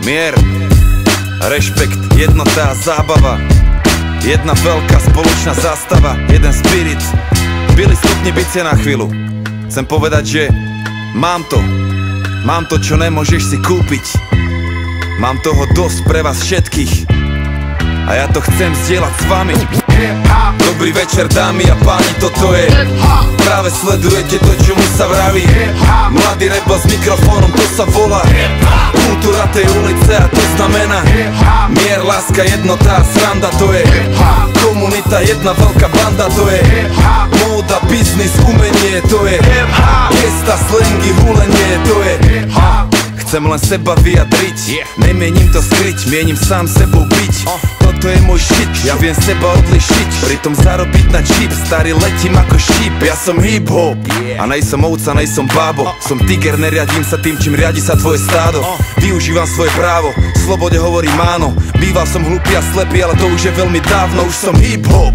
Mier, rešpekt, jednota a zábava. Jedna veľká spoločná zástava, jeden spirit. Byli stopni bicie na chvíľu. Chcem povedať, že mám to, čo nemôžeš si kúpiť. Mám toho dosť pre vás všetkých a ja to chcem zdieľať s vami. Dobrý večer, dámy a páni, toto je práve sledujete to, čomu sa vraví mladý rebel s mikrofónom, to sa volá kultúra tej ulice a to znamená mier, láska, jednota a sranda, to je komunita, jedna veľká banda, to je móda, biznis, umenie, to je gesta, slangy, hulenie, to je chcem len seba vyjadriť, nemienim to skryť, mienim sám sebou byť. Toto je môj shit, ja viem seba odlišiť, pritom zarobiť na čip, starý letím ako šíp. Ja som hip-hop a nejsom ovca, nejsom bábo. Som tiger, neriadím sa tým, čím riadi sa tvoje stádo. Využívam svoje právo, slobode hovorím áno. Býval som hlupý a slepý, ale to už je veľmi dávno. Už som hip-hop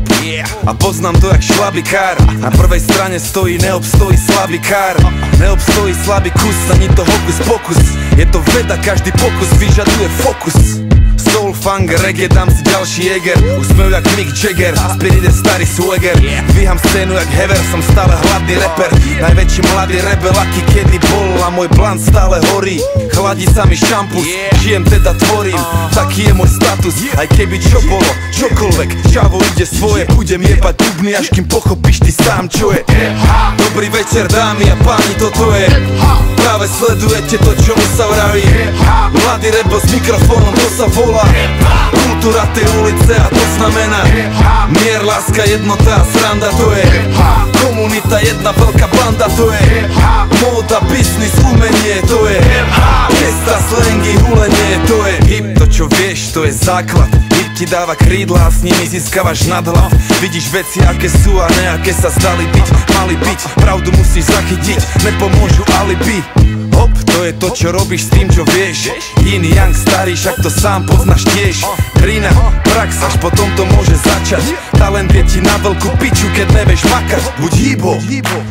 a poznám to jak šlabikár. Na prvej strane stojí, neobstojí slabý kár. Neobstojí slabý kus, ani to hokus pokus. Je to veda, každý pokus vyžaduje fokus. Soul, funk, reggae, dám si ďalší Jäger. Úsmev jak Mick Jagger, spirit je starý swagger. Dvíham scénu jak Hever, som stále hladný rapper. Najväčší mladý rebel, aký kedy bol. A môj blunt stále horí, chladí sa mi šampus. Žijem teda tvorím, taký je môj status. Aj keby čo bolo, čokoľvek, čavo ide svoje. Budem jebať bubny, až kým pochopíš ty sám, čo je. Dobrý večer, dámy a páni, toto je práve sledujete to, čomu sa vraví mladý rebel s mikrofónom, to sa volá kultúra tej ulice a to znamená mier, láska, jednota a sranda, to je komunita, jedna veľká banda, to je móda, biznis, umenie, to je gesta, slangy, hulenie, to je hip, to čo vieš, to je základ. Hip ti dáva krídla a s nimi získavaš nadhľad. Vidíš veci, aké sú a ne aké sa zdali byť, mali byť. Pravdu musíš zachytiť, nepomôžu alibi. Hop, to je to, čo robíš s tým, čo vieš. Yin, yang, starý, však to sám poznáš tiež. Drina, prax, až potom to môže začať. Talent je ti na veľkú piču, keď nevieš makať. Buď hip-hop.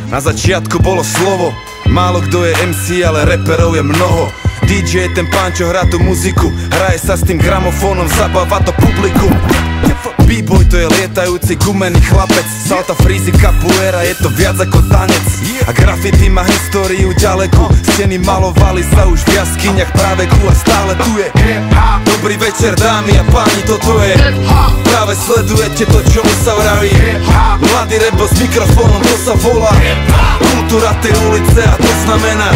Na začiatku bolo slovo, málo kto je MC, ale reperov je mnoho. DJ je ten pán, čo hrá tú muziku, hraje sa s tým gramofónom, zabáva to publikum. B-boy to je lietajúci gumený chlapec, salta, freezy, capoeira, je to viac ako tanec. A graffiti má históriu ďalekú, steny malovali sa už v jaskyniach práveku a stále tu je. Dobrý večer, dámy a páni, toto je práve sledujete to, čomu sa vraví mladý rebel s mikrofónom, to sa volá kultúra tej ulice a to znamená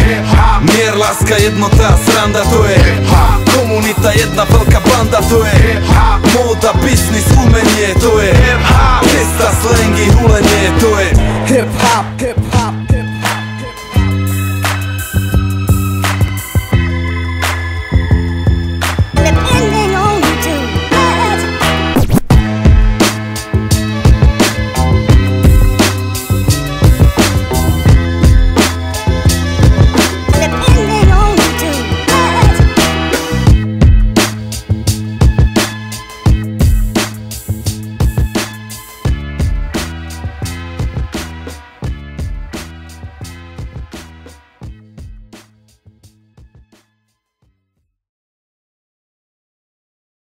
mier, láska, jednota a sranda, to je komunita, jedna veľká banda, to je móda, biznis, umenie, to je gesta, slangy, hulenie, to je hip-hop.